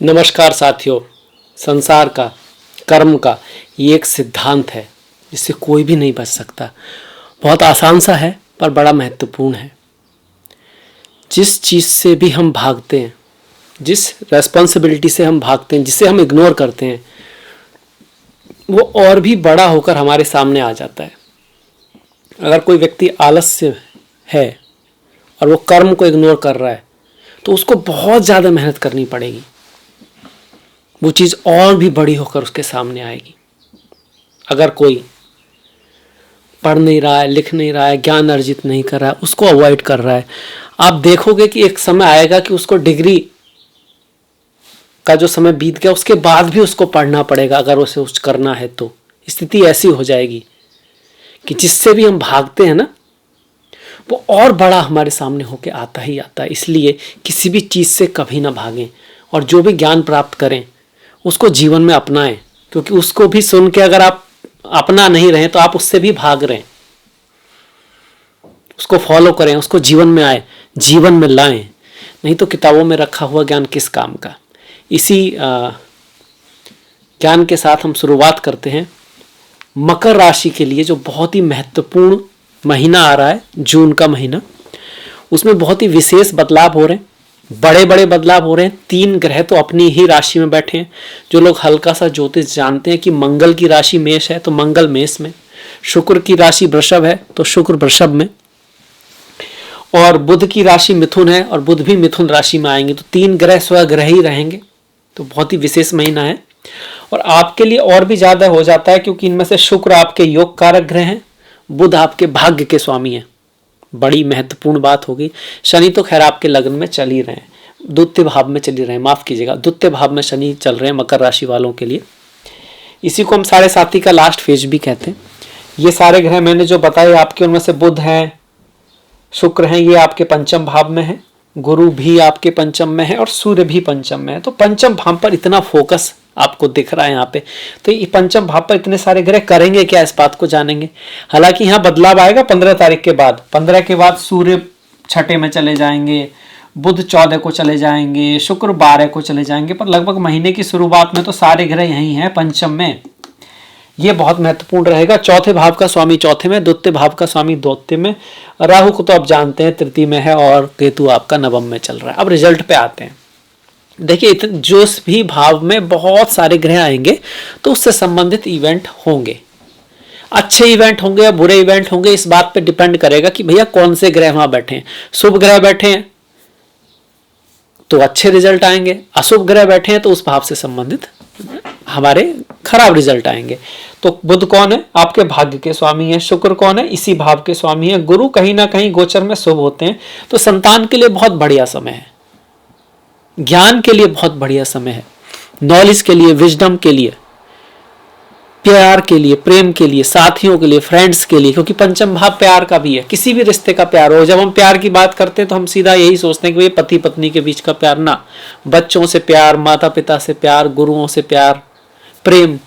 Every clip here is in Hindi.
नमस्कार साथियों। संसार का, कर्म का ये एक सिद्धांत है जिससे कोई भी नहीं बच सकता। बहुत आसान सा है पर बड़ा महत्वपूर्ण है। जिस चीज़ से भी हम भागते हैं, जिस रेस्पॉन्सिबिलिटी से हम भागते हैं, जिसे हम इग्नोर करते हैं, वो और भी बड़ा होकर हमारे सामने आ जाता है। अगर कोई व्यक्ति आलस्य है और वो कर्म को इग्नोर कर रहा है तो उसको बहुत ज़्यादा मेहनत करनी पड़ेगी। वो चीज़ और भी बड़ी होकर उसके सामने आएगी। अगर कोई पढ़ नहीं रहा है, लिख नहीं रहा है, ज्ञान अर्जित नहीं कर रहा है, उसको अवॉइड कर रहा है, आप देखोगे कि एक समय आएगा कि उसको डिग्री का जो समय बीत गया उसके बाद भी उसको पढ़ना पड़ेगा। अगर उसे कुछ करना है तो स्थिति ऐसी हो जाएगी कि जिससे भी हम भागते हैं ना, वो और बड़ा हमारे सामने होके आता ही आता है। इसलिए किसी भी चीज़ से कभी ना भागें और जो भी ज्ञान प्राप्त करें उसको जीवन में अपनाएं, क्योंकि उसको भी सुन के अगर आप अपना नहीं रहे तो आप उससे भी भाग रहे हैं। उसको फॉलो करें, उसको जीवन में आए, जीवन में लाएं, नहीं तो किताबों में रखा हुआ ज्ञान किस काम का। इसी ज्ञान के साथ हम शुरुआत करते हैं मकर राशि के लिए, जो बहुत ही महत्वपूर्ण महीना आ रहा है, जून का महीना। उसमें बहुत ही विशेष बदलाव हो रहे हैं, बड़े बड़े बदलाव हो रहे हैं। 3 ग्रह तो अपनी ही राशि में बैठे हैं। जो लोग हल्का सा ज्योतिष जानते हैं कि मंगल की राशि मेष है तो मंगल मेष में, शुक्र की राशि वृषभ है तो शुक्र वृषभ में, और बुध की राशि मिथुन है और बुध भी मिथुन राशि में आएंगे। तो 3 ग्रह स्वग्रह ही रहेंगे। तो बहुत ही विशेष महीना है और आपके लिए और भी ज्यादा हो जाता है, क्योंकि इनमें से शुक्र आपके योग कारक ग्रह हैं, बुध आपके भाग्य के स्वामी हैं। बड़ी महत्वपूर्ण बात होगी। शनि तो खैर आपके लग्न में चल ही रहे हैं, द्वितीय भाव में चल ही रहे हैं, माफ कीजिएगा, द्वितीय भाव में शनि चल रहे हैं मकर राशि वालों के लिए। इसी को हम साढ़े साथी का लास्ट फेज भी कहते हैं। ये सारे ग्रह मैंने जो बताए आपके, उनमें से बुध हैं, शुक्र हैं, ये आपके पंचम भाव में है, गुरु भी आपके पंचम में है और सूर्य भी पंचम में है। तो पंचम भाव पर इतना फोकस आपको दिख रहा है यहाँ पे। तो ये पंचम भाव पर इतने सारे ग्रह करेंगे क्या, इस बात को जानेंगे। हालांकि यहाँ बदलाव आएगा 15 तारीख के बाद। 15 के बाद सूर्य छठे में चले जाएंगे, बुध 14 को चले जाएंगे, शुक्र 12 को चले जाएंगे, पर लगभग महीने की शुरुआत में तो सारे ग्रह यही हैं पंचम में। ये बहुत महत्वपूर्ण रहेगा। चौथे भाव का स्वामी चौथे में, द्वितीय भाव का स्वामी द्वितीय में, राहु को तो आप जानते हैं तृतीय में है, और केतु आपका नवम में चल रहा है। अब रिजल्ट पे आते हैं। देखिए, जो भी भाव में बहुत सारे ग्रह आएंगे तो उससे संबंधित इवेंट होंगे। अच्छे इवेंट होंगे या बुरे इवेंट होंगे, इस बात पे डिपेंड करेगा कि भैया कौन से ग्रह वहां बैठे हैं। शुभ ग्रह बैठे हैं तो अच्छे रिजल्ट आएंगे, अशुभ ग्रह बैठे हैं तो उस भाव से संबंधित हमारे खराब रिजल्ट आएंगे। तो बुध कौन है, आपके भाग्य के स्वामी है। शुक्र कौन है, इसी भाव के स्वामी है। गुरु कहीं ना कहीं गोचर में शुभ होते हैं। तो संतान के लिए बहुत बढ़िया समय है, ज्ञान के लिए बहुत बढ़िया समय है, नॉलेज के लिए, विजडम के लिए, प्यार के लिए, प्रेम के लिए, साथियों के लिए, फ्रेंड्स के लिए, क्योंकि पंचम भाव प्यार का भी है। किसी भी रिश्ते का प्यार हो, जब हम प्यार की बात करते हैं तो हम सीधा यही सोचते हैं कि ये पति पत्नी के बीच का प्यार ना, बच्चों से प्यार, माता पिता से प्यार, गुरुओं से प्यार, प्रेम,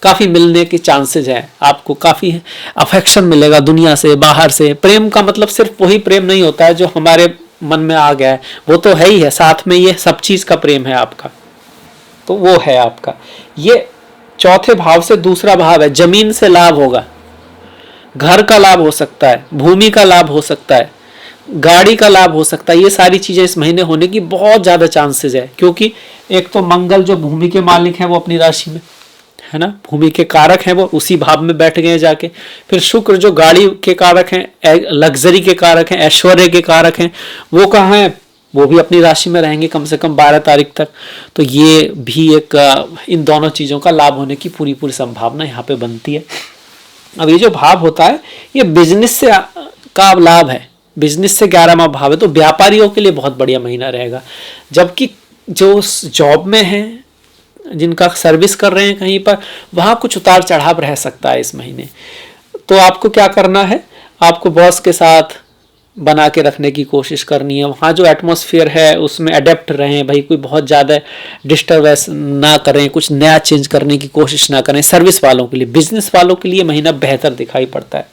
काफी मिलने के चांसेस है। आपको काफी अफेक्शन मिलेगा दुनिया से, बाहर से। प्रेम का मतलब सिर्फ वही प्रेम नहीं होता है जो हमारे मन में आ गया है, वो तो है ही है, साथ में ये सब चीज का प्रेम है आपका, तो वो है आपका। ये चौथे भाव से दूसरा भाव है, जमीन से लाभ होगा, घर का लाभ हो सकता है, भूमि का लाभ हो सकता है, गाड़ी का लाभ हो सकता है। ये सारी चीजें इस महीने होने की बहुत ज्यादा चांसेस है, क्योंकि एक तो मंगल जो भूमि के मालिक है वो अपनी राशि में है ना, भूमि के कारक हैं, वो उसी भाव में बैठ गए जाके। फिर शुक्र जो गाड़ी के कारक हैं, लग्जरी के कारक हैं, ऐश्वर्य के कारक हैं, वो कहाँ है, वो भी अपनी राशि में रहेंगे कम से कम 12 तारीख तक। तो ये भी एक इन दोनों चीजों का लाभ होने की पूरी पूरी संभावना यहाँ पे बनती है। अब ये जो भाव होता है ये बिजनेस से का लाभ है, बिजनेस से 11वां भाव है, तो व्यापारियों के लिए बहुत बढ़िया महीना रहेगा। जबकि जो जॉब में है, जिनका सर्विस कर रहे हैं कहीं पर, वहां कुछ उतार चढ़ाव रह सकता है इस महीने। तो आपको क्या करना है, आपको बॉस के साथ बना के रखने की कोशिश करनी है। वहाँ जो एटमॉस्फेयर है उसमें अडेप्ट रहें भाई, कोई बहुत ज़्यादा डिस्टर्बेंस ना करें, कुछ नया चेंज करने की कोशिश ना करें। सर्विस वालों के लिए, बिजनेस वालों के लिए महीना बेहतर दिखाई पड़ता है।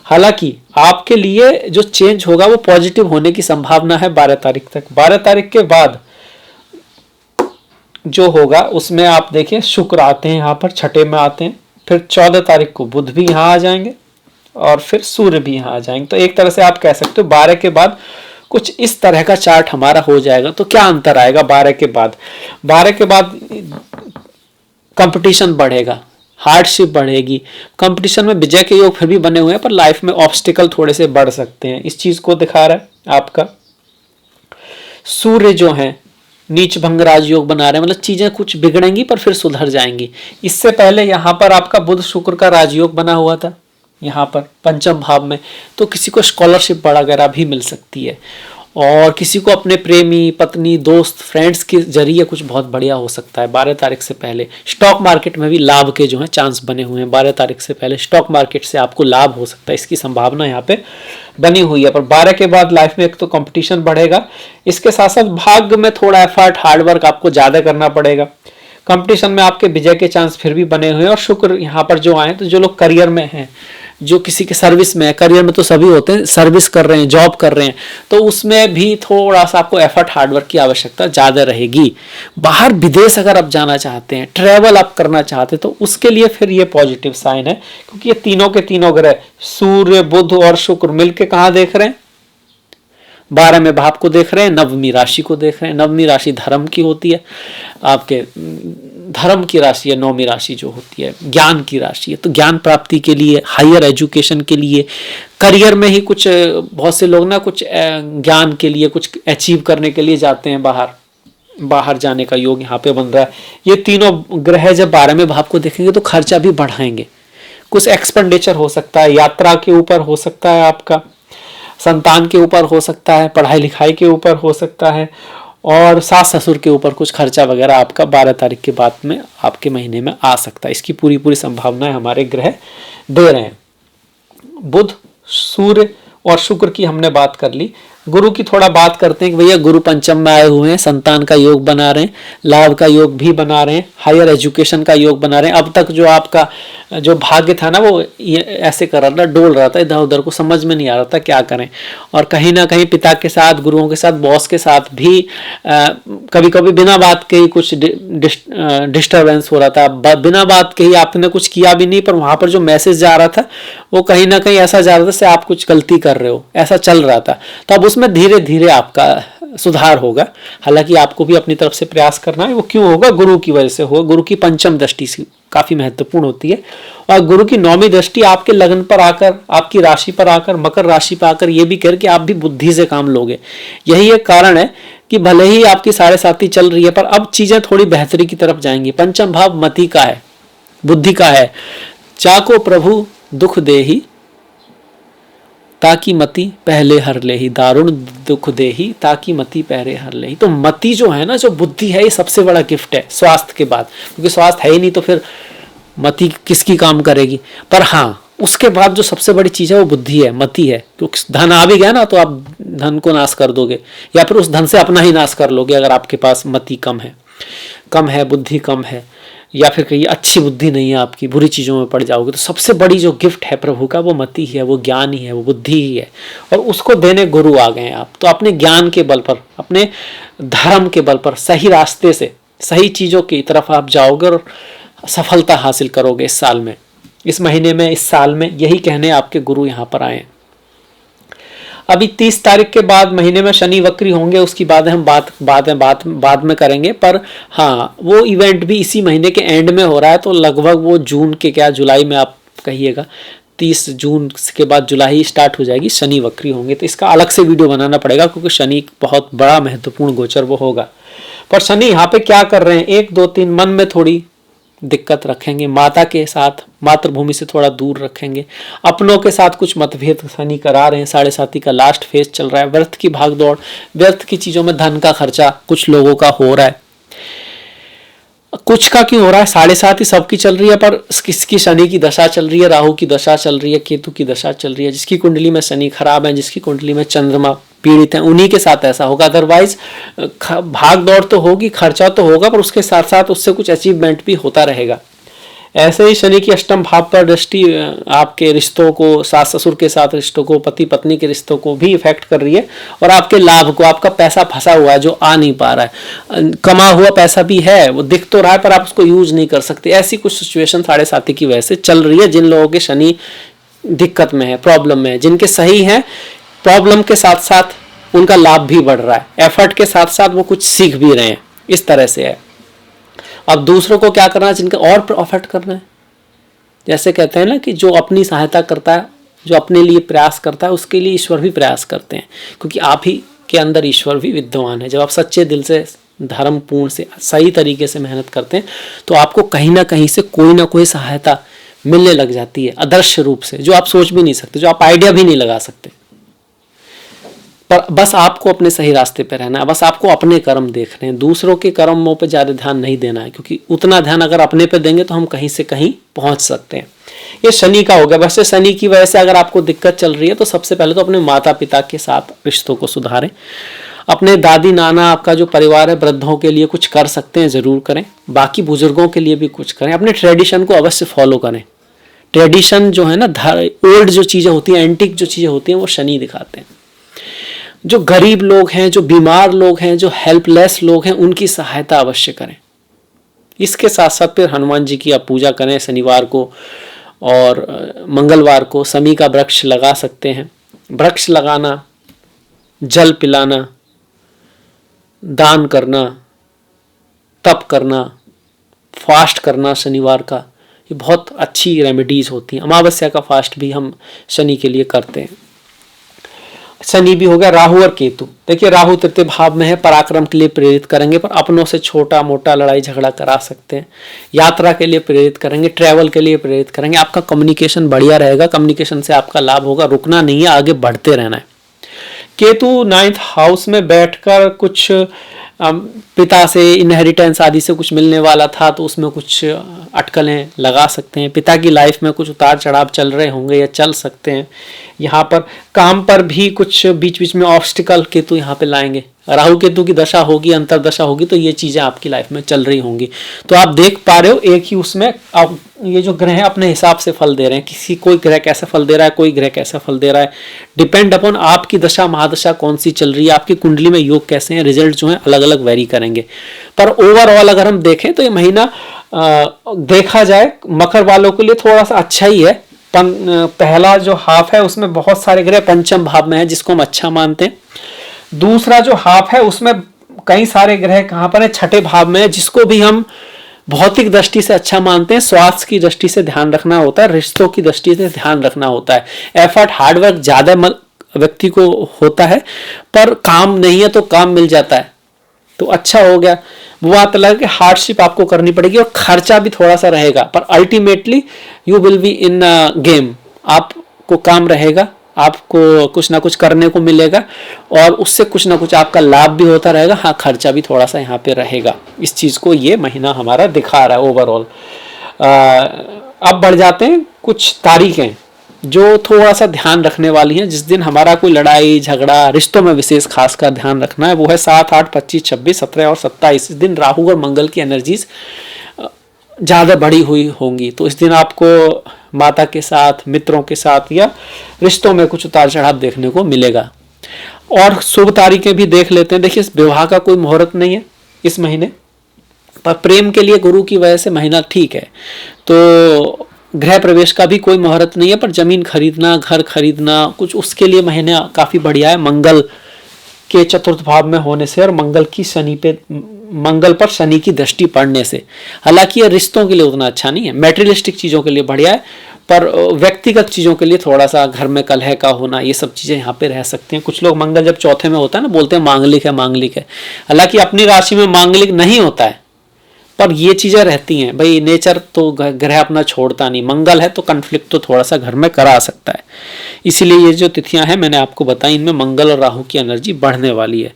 हालांकि आपके लिए जो चेंज होगा वो पॉजिटिव होने की संभावना है 12 तारीख तक। 12 तारीख के बाद जो होगा उसमें आप देखिए शुक्र आते हैं यहाँ पर, छठे में आते हैं, फिर 14 तारीख को बुध भी यहाँ आ जाएंगे और फिर सूर्य भी यहाँ आ जाएंगे। तो एक तरह से आप कह सकते हो 12 के बाद कुछ इस तरह का चार्ट हमारा हो जाएगा। तो क्या अंतर आएगा 12 के बाद? 12 के बाद कंपटीशन बढ़ेगा, हार्डशिप बढ़ेगी। कंपटीशन में विजय के योग फिर भी बने हुए हैं, पर लाइफ में ऑब्स्टिकल थोड़े से बढ़ सकते हैं। इस चीज को दिखा रहा है आपका सूर्य जो है नीच भंग राजयोग बना रहे हैं, मतलब चीजें कुछ बिगड़ेंगी पर फिर सुधर जाएंगी। इससे पहले यहाँ पर आपका बुध शुक्र का राजयोग बना हुआ था यहाँ पर पंचम भाव में, तो किसी को स्कॉलरशिप वगैरह भी मिल सकती है, और किसी को अपने प्रेमी, पत्नी, दोस्त, फ्रेंड्स के जरिए कुछ बहुत बढ़िया हो सकता है 12 तारीख से पहले। स्टॉक मार्केट में भी लाभ के जो है चांस बने हुए हैं, 12 तारीख से पहले स्टॉक मार्केट से आपको लाभ हो सकता है, इसकी संभावना यहाँ पे बनी हुई है। पर 12 के बाद लाइफ में एक तो कंपटीशन बढ़ेगा, इसके साथ साथ भाग्य में थोड़ा एफर्ट, हार्डवर्क आपको ज्यादा करना पड़ेगा। कंपटीशन में आपके विजय के चांस फिर भी बने हुए हैं। और शुक्र यहाँ पर जो आए, तो जो लोग करियर में हैं, जो किसी के सर्विस में है, करियर में तो सभी होते हैं, सर्विस कर रहे हैं, जॉब कर रहे हैं, तो उसमें भी थोड़ा सा आपको एफर्ट, हार्डवर्क की आवश्यकता ज्यादा रहेगी। बाहर विदेश अगर आप जाना चाहते हैं, ट्रैवल आप करना चाहते हैं, तो उसके लिए फिर ये पॉजिटिव साइन है, क्योंकि ये तीनों के तीनों ग्रह सूर्य, बुध और शुक्र मिलके कहाँ देख रहे हैं? 12वें भाव को देख रहे हैं, 9वीं राशि को देख रहे हैं। 9वीं राशि धर्म की होती है, आपके धर्म की राशि है। 9वीं राशि जो होती है ज्ञान की राशि है, तो ज्ञान प्राप्ति के लिए, हायर एजुकेशन के लिए, करियर में ही कुछ बहुत से लोग ना कुछ ज्ञान के लिए कुछ अचीव करने के लिए जाते हैं बाहर जाने का योग यहाँ पे बन रहा है। ये तीनों ग्रह जब 12वें भाव को देखेंगे तो खर्चा भी बढ़ाएंगे, कुछ एक्सपेंडिचर हो सकता है, यात्रा के ऊपर हो सकता है, आपका संतान के ऊपर हो सकता है, पढ़ाई लिखाई के ऊपर हो सकता है, और सास ससुर के ऊपर कुछ खर्चा वगैरह आपका 12 तारीख के बाद में आपके महीने में आ सकता है। इसकी पूरी संभावनाएं हमारे ग्रह दे रहे हैं। बुध, सूर्य और शुक्र की हमने बात कर ली। गुरु की थोड़ा बात करते हैं कि भैया गुरु पंचम में आए हुए हैं, संतान का योग बना रहे हैं, लाभ का योग भी बना रहे हैं, हायर एजुकेशन का योग बना रहे हैं। अब तक जो आपका जो भाग्य था ना, वो ये ऐसे कर रहा था, डोल रहा था इधर उधर को, समझ में नहीं आ रहा था क्या करें। और कहीं ना कहीं पिता के साथ, गुरुओं के साथ, बॉस के साथ भी कभी कभी बिना बात के ही कुछ डिस्टर्बेंस हो रहा था। बिना बात के ही आपने कुछ किया भी नहीं, पर वहां पर जो मैसेज जा रहा था वो कहीं ना कहीं ऐसा जा रहा था जैसे आप कुछ गलती कर रहे हो, ऐसा चल रहा था। तो अब उसमें धीरे धीरे आपका सुधार होगा। हालांकि आपको भी अपनी तरफ से प्रयास करना है। वो क्यों होगा? गुरु की वजह से होगा। गुरु की पंचम दृष्टि काफी महत्वपूर्ण होती है, और गुरु की 9वीं दृष्टि आपके लगन पर आकर, आपकी राशि पर आकर, मकर राशि पर आकर ये भी कर कि आप भी बुद्धि से काम लोगे। यही एक कारण है कि भले ही आपकी 7.5 चल रही है, पर अब चीजें थोड़ी बेहतरी की तरफ जाएंगी। पंचम भाव मति का है, बुद्धि का है। चाको प्रभु दुख देही ताकि मति पहले हर ले ही, दारुण दुख देही ताकि मति पहले हर ले ही। तो मति जो है ना, जो बुद्धि है, ये सबसे बड़ा गिफ्ट है स्वास्थ्य के बाद, क्योंकि स्वास्थ्य है ही नहीं तो फिर मति किसकी काम करेगी। पर हाँ, उसके बाद जो सबसे बड़ी चीज है वो बुद्धि है, मति है। क्योंकि धन आ भी गया ना, तो आप धन को नाश कर दोगे, या फिर उस धन से अपना ही नाश कर लोगे अगर आपके पास मति कम है, बुद्धि कम है, या फिर कहीं अच्छी बुद्धि नहीं है आपकी, बुरी चीज़ों में पड़ जाओगे। तो सबसे बड़ी जो गिफ्ट है प्रभु का, वो मति ही है, वो ज्ञान ही है, वो बुद्धि ही है, और उसको देने गुरु आ गए हैं आप। तो अपने ज्ञान के बल पर, अपने धर्म के बल पर, सही रास्ते से, सही चीज़ों की तरफ आप जाओगे और सफलता हासिल करोगे इस साल में, इस महीने में, इस साल में। यही कहने आपके गुरु यहाँ पर आए हैं। अभी 30 तारीख के बाद महीने में शनि वक्री होंगे, उसकी बाद हम बाद में करेंगे। पर हाँ, वो इवेंट भी इसी महीने के एंड में हो रहा है, तो लगभग वो जून के, क्या जुलाई में आप कहिएगा, 30 जून के बाद जुलाई स्टार्ट हो जाएगी, शनि वक्री होंगे। तो इसका अलग से वीडियो बनाना पड़ेगा, क्योंकि शनि बहुत बड़ा महत्वपूर्ण गोचर वो होगा। पर शनि यहाँ पे क्या कर रहे हैं? 1, 2, 3 मन में थोड़ी दिक्कत रखेंगे, माता के साथ, मातृभूमि से थोड़ा दूर रखेंगे, अपनों के साथ कुछ मतभेद शनि करा रहे हैं। 7.5 का लास्ट फेज चल रहा है, व्यर्थ की भागदौड़, व्यर्थ की चीजों में धन का खर्चा कुछ लोगों का हो रहा है। कुछ का क्यों हो रहा है? 7.5 सबकी चल रही है, पर किसकी शनि की दशा चल रही है, राहु की दशा चल रही है, केतु की दशा चल रही है। जिसकी कुंडली में शनि खराब है, जिसकी कुंडली में चंद्रमा पीड़ित है, उन्हीं के साथ ऐसा होगा। अदरवाइज भाग दौड़ तो होगी, खर्चा तो होगा, पर उसके साथ साथ उससे कुछ अचीवमेंट भी होता रहेगा। ऐसे ही शनि की अष्टम भाव पर दृष्टि आपके रिश्तों को, सास ससुर के साथ रिश्तों को, पति पत्नी के रिश्तों को भी इफेक्ट कर रही है, और आपके लाभ को, आपका पैसा फंसा हुआ है जो आ नहीं पा रहा है, कमा हुआ पैसा भी है वो दिख तो रहा है पर आप उसको यूज नहीं कर सकते, ऐसी कुछ सिचुएशन साढ़े साथी की वजह से चल रही है। जिन लोगों के शनि दिक्कत में है, प्रॉब्लम में है, जिनके सही है, प्रॉब्लम के साथ साथ उनका लाभ भी बढ़ रहा है, एफर्ट के साथ साथ वो कुछ सीख भी रहे हैं, इस तरह से है। अब दूसरों को क्या करना है, जिनका और प्रॉफिट करना है, जैसे कहते हैं ना कि जो अपनी सहायता करता है, जो अपने लिए प्रयास करता है, उसके लिए ईश्वर भी प्रयास करते हैं, क्योंकि आप ही के अंदर ईश्वर भी विद्यमान है। जब आप सच्चे दिल से, धर्म पूर्ण से, सही तरीके से मेहनत करते हैं तो आपको कहीं ना कहीं से कोई ना कोई सहायता मिलने लग जाती है, अदृश्य रूप से, जो आप सोच भी नहीं सकते, जो आप आइडिया भी नहीं लगा सकते। पर बस आपको अपने सही रास्ते पे रहना है, बस आपको अपने कर्म देखने हैं, दूसरों के कर्मों पे ज़्यादा ध्यान नहीं देना है, क्योंकि उतना ध्यान अगर अपने पे देंगे तो हम कहीं से कहीं पहुंच सकते हैं। ये शनि का हो गया। वैसे शनि की वजह से अगर आपको दिक्कत चल रही है तो सबसे पहले तो अपने माता पिता के साथ रिश्तों को सुधारें। अपने दादी नाना, आपका जो परिवार है, वृद्धों के लिए कुछ कर सकते हैं ज़रूर करें, बाकी बुजुर्गों के लिए भी कुछ करें। अपने ट्रेडिशन को अवश्य फॉलो करें। ट्रेडिशन जो है ना, ओल्ड जो चीज़ें होती हैं, एंटिक जो चीज़ें होती हैं, वो शनि दिखाते हैं। जो गरीब लोग हैं, जो बीमार लोग हैं, जो हेल्पलेस लोग हैं, उनकी सहायता अवश्य करें। इसके साथ साथ फिर हनुमान जी की आप पूजा करें शनिवार को, और मंगलवार को शमी का वृक्ष लगा सकते हैं। वृक्ष लगाना, जल पिलाना, दान करना, तप करना, फास्ट करना शनिवार का, ये बहुत अच्छी रेमेडीज होती हैं। अमावस्या का फास्ट भी हम शनि के लिए करते हैं। शनि भी हो गया। राहु और केतु, देखिए राहु तृतीय भाव में है, पराक्रम के लिए प्रेरित करेंगे, पर अपनों से छोटा मोटा लड़ाई झगड़ा करा सकते हैं। यात्रा के लिए प्रेरित करेंगे, ट्रैवल के लिए प्रेरित करेंगे। आपका कम्युनिकेशन बढ़िया रहेगा, कम्युनिकेशन से आपका लाभ होगा, रुकना नहीं है, आगे बढ़ते रहना है। केतु 9th हाउस में बैठकर कुछ पिता से इनहेरिटेंस आदि से कुछ मिलने वाला था तो उसमें कुछ अटकलें लगा सकते हैं। पिता की लाइफ में कुछ उतार चढ़ाव चल रहे होंगे या चल सकते हैं। यहाँ पर काम पर भी कुछ बीच बीच में ऑब्स्टिकल केतु यहाँ पे लाएंगे। राहु केतु की दशा होगी, अंतरदशा होगी, तो ये चीज़ें आपकी लाइफ में चल रही होंगी। तो आप देख पा रहे हो एक ही उसमें आप ये जो ग्रह हैं अपने हिसाब से फल दे रहे हैं। किसी कोई ग्रह कैसा फल दे रहा है, कोई ग्रह कैसा फल दे रहा है, डिपेंड अपॉन आपकी दशा महादशा कौन सी चल रही है, आपकी कुंडली में योग कैसे हैं, रिजल्ट जो है अलग अलग वेरी करेंगे। पर ओवरऑल अगर हम देखें तो ये महीना देखा जाए मकर वालों के लिए थोड़ा सा अच्छा ही है। पहला जो हाफ है उसमें बहुत सारे ग्रह पंचम भाव में है, जिसको हम अच्छा मानते हैं। दूसरा जो हाफ है उसमें कई सारे ग्रह कहाँ पर है, छठे भाव में है, जिसको भी हम भौतिक दृष्टि से अच्छा मानते हैं। स्वास्थ्य की दृष्टि से ध्यान रखना होता है, रिश्तों की दृष्टि से ध्यान रखना होता है। एफर्ट हार्डवर्क ज्यादा व्यक्ति को होता है, पर काम नहीं है तो काम मिल जाता है तो अच्छा हो गया। वो बात अलग है, हार्डशिप आपको करनी पड़ेगी और खर्चा भी थोड़ा सा रहेगा, पर ultimately you will be in game. आपको काम रहेगा, आपको कुछ ना कुछ करने को मिलेगा और उससे कुछ ना कुछ आपका लाभ भी होता रहेगा। हाँ, खर्चा भी थोड़ा सा यहाँ पे रहेगा। इस चीज़ को ये महीना हमारा दिखा रहा है ओवरऑल। अब बढ़ जाते हैं कुछ तारीखें जो थोड़ा सा ध्यान रखने वाली हैं, जिस दिन हमारा कोई लड़ाई झगड़ा, रिश्तों में विशेष खास कर ध्यान रखना है। वो है 7, 8, 25, 26, 17 और 27। इस दिन राहु और मंगल की एनर्जीज ज़्यादा बढ़ी हुई होंगी, तो इस दिन आपको माता के साथ, मित्रों के साथ या रिश्तों में कुछ उतार चढ़ाव देखने को मिलेगा। और शुभ तारीखें भी देख लेते हैं। देखिए, विवाह का कोई मुहूर्त नहीं है इस महीने, पर प्रेम के लिए गुरु की वजह से महीना ठीक है। तो गृह प्रवेश का भी कोई मुहूर्त नहीं है, पर जमीन खरीदना, घर खरीदना, कुछ उसके लिए महीना काफ़ी बढ़िया है। मंगल के चतुर्थ भाव में होने से और मंगल पर शनि की दृष्टि पड़ने से। हालांकि ये रिश्तों के लिए उतना अच्छा नहीं है, मैटेरियलिस्टिक चीज़ों के लिए बढ़िया है, पर व्यक्तिगत चीज़ों के लिए थोड़ा सा घर में कलह का होना, ये सब चीज़ें यहाँ पे रह सकती हैं। कुछ लोग मंगल जब चौथे में होता है ना, बोलते हैं मांगलिक है, मांगलिक है। हालांकि अपनी राशि में मांगलिक नहीं होता है, पर ये चीज़ें रहती हैं। भाई नेचर तो ग्रह अपना छोड़ता नहीं, मंगल है तो कन्फ्लिक्ट तो थोड़ा सा घर में करा सकता है। इसीलिए ये जो तिथियां हैं मैंने आपको बताई, इनमें मंगल और राहु की एनर्जी बढ़ने वाली है।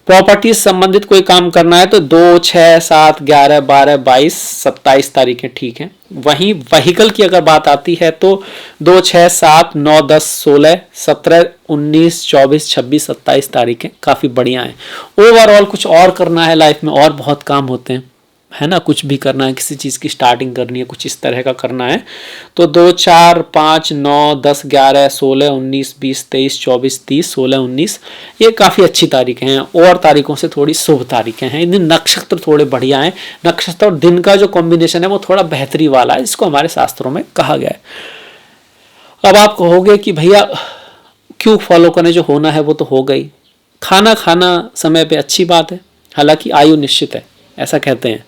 प्रॉपर्टी से संबंधित कोई काम करना है तो 2, 6, 7, 11, 12, 22, 27 तारीखें ठीक हैं। वहीं व्हीकल की अगर बात आती है तो 2, 6, 7, 9, 10, 16, 17, 19, 24, 26, 27 तारीखें काफ़ी बढ़िया हैं। ओवरऑल कुछ और करना है लाइफ में और बहुत काम होते हैं, है ना, कुछ भी करना है, किसी चीज़ की स्टार्टिंग करनी है, कुछ इस तरह का करना है, तो 2, 4, 5, 9, 10, 11, 16, 19, 20, 23, 24, 30, 16, 19 ये काफ़ी अच्छी तारीखें हैं। और तारीखों से थोड़ी शुभ तारीखें हैं। इन नक्षत्र थोड़े बढ़िया हैं। नक्षत्र और दिन का जो कॉम्बिनेशन है वो थोड़ा बेहतरी वाला है, जिसको हमारे शास्त्रों में कहा गया है। अब आप कहोगे कि भैया क्यों फॉलो करें, जो होना है वो तो हो गई। खाना खाना समय पे अच्छी बात है, हालांकि आयु निश्चित है ऐसा कहते हैं।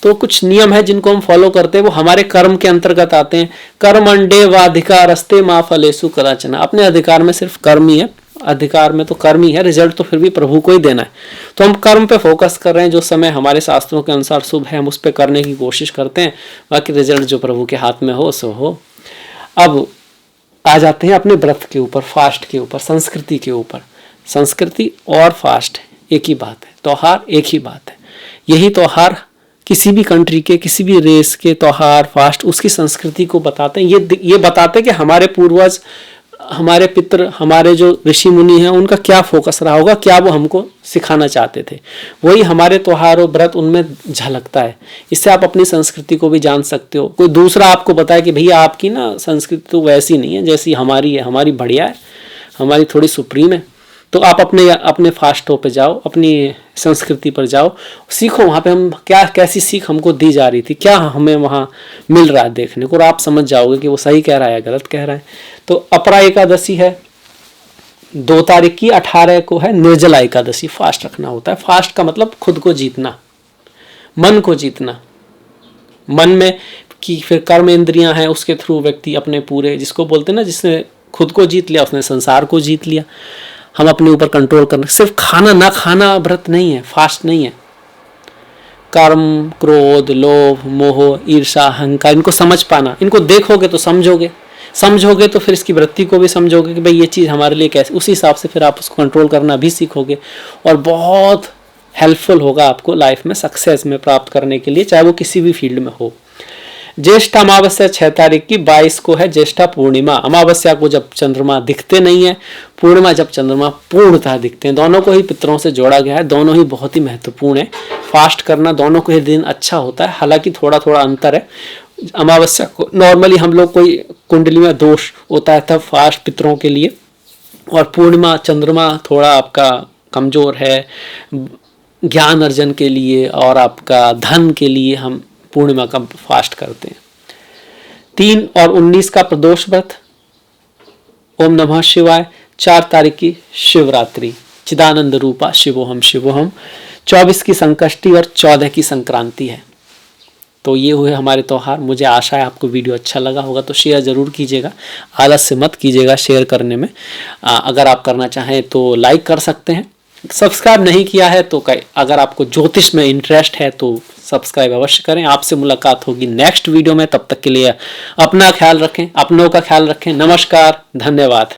तो कुछ नियम है जिनको हम फॉलो करते हैं, वो हमारे कर्म के अंतर्गत आते हैं। कर्मंडे वाधिकारस्ते मा फलेषु कदाचन। अपने अधिकार में सिर्फ कर्म ही है, अधिकार में तो कर्म ही है, रिजल्ट तो फिर भी प्रभु को ही देना है। तो हम कर्म पे फोकस कर रहे हैं, जो समय हमारे शास्त्रों के अनुसार शुभ है हम उस पर करने की कोशिश करते हैं, बाकी रिजल्ट जो प्रभु के हाथ में हो सो हो। अब आ जाते हैं अपने व्रत के ऊपर, फास्ट के ऊपर, संस्कृति के ऊपर। संस्कृति और फास्ट एक ही बात है, त्योहार एक ही बात है। यही त्योहार किसी भी कंट्री के, किसी भी रेस के त्योहार, फास्ट उसकी संस्कृति को बताते हैं। ये बताते हैं कि हमारे पूर्वज, हमारे पितर, हमारे जो ऋषि मुनि हैं उनका क्या फोकस रहा होगा, क्या वो हमको सिखाना चाहते थे। वही हमारे त्योहार और व्रत उनमें झलकता है। इससे आप अपनी संस्कृति को भी जान सकते हो। कोई दूसरा आपको बताए कि भैया आपकी ना संस्कृति तो वैसी नहीं है जैसी हमारी है, हमारी बढ़िया है, हमारी थोड़ी सुप्रीम है, तो आप अपने फास्टों पे जाओ, अपनी संस्कृति पर जाओ, सीखो वहाँ पे हम क्या, कैसी सीख हमको दी जा रही थी, क्या हमें वहाँ मिल रहा है देखने को, और आप समझ जाओगे कि वो सही कह रहा है या गलत कह रहा है। तो अपरा एकादशी है 2 तारीख की, 18 को है निर्जला एकादशी। फास्ट रखना होता है। फास्ट का मतलब खुद को जीतना, मन को जीतना। मन में कि फिर कर्म इंद्रियां हैं, उसके थ्रू व्यक्ति अपने पूरे, जिसको बोलते हैं ना, जिसने खुद को जीत लिया उसने संसार को जीत लिया। हम अपने ऊपर कंट्रोल करना, सिर्फ खाना ना खाना व्रत नहीं है, फास्ट नहीं है। कर्म, क्रोध, लोभ, मोह, ईर्षा, अहंकार, इनको समझ पाना, इनको देखोगे तो समझोगे तो फिर इसकी वृत्ति को भी समझोगे कि भाई ये चीज़ हमारे लिए कैसे, उसी हिसाब से फिर आप उसको कंट्रोल करना भी सीखोगे, और बहुत हेल्पफुल होगा आपको लाइफ में सक्सेस में प्राप्त करने के लिए, चाहे वो किसी भी फील्ड में हो। ज्येष्ठ अमावस्या 6 तारीख की, 22 को है ज्येष्ठा पूर्णिमा। अमावस्या को जब चंद्रमा दिखते नहीं है, पूर्णिमा जब चंद्रमा पूर्णतः दिखते हैं। दोनों को ही पितरों से जोड़ा गया है, दोनों ही बहुत ही महत्वपूर्ण है। फास्ट करना दोनों को ही दिन अच्छा होता है, हालांकि थोड़ा थोड़ा अंतर है। अमावस्या को नॉर्मली हम लोग कोई कुंडली में दोष होता है तब फास्ट पितरों के लिए, और पूर्णिमा चंद्रमा थोड़ा आपका कमजोर है, ज्ञान अर्जन के लिए और आपका धन के लिए हम पूर्णिमा का फास्ट करते हैं। 3 और 19 का प्रदोष व्रत, ओम नमः शिवाय। 4 तारीख की शिवरात्रि, चिदानंद रूपा शिवोहम शिवोहम। 24 की संकष्टी और 14 की संक्रांति है। तो ये हुए हमारे त्योहार। मुझे आशा है आपको वीडियो अच्छा लगा होगा, तो शेयर ज़रूर कीजिएगा, आलस से मत कीजिएगा शेयर करने में। अगर आप करना चाहें तो लाइक कर सकते हैं। सब्सक्राइब नहीं किया है तो अगर आपको ज्योतिष में इंटरेस्ट है तो सब्सक्राइब अवश्य करें। आपसे मुलाकात होगी नेक्स्ट वीडियो में, तब तक के लिए अपना ख्याल रखें, अपनों का ख्याल रखें। नमस्कार, धन्यवाद।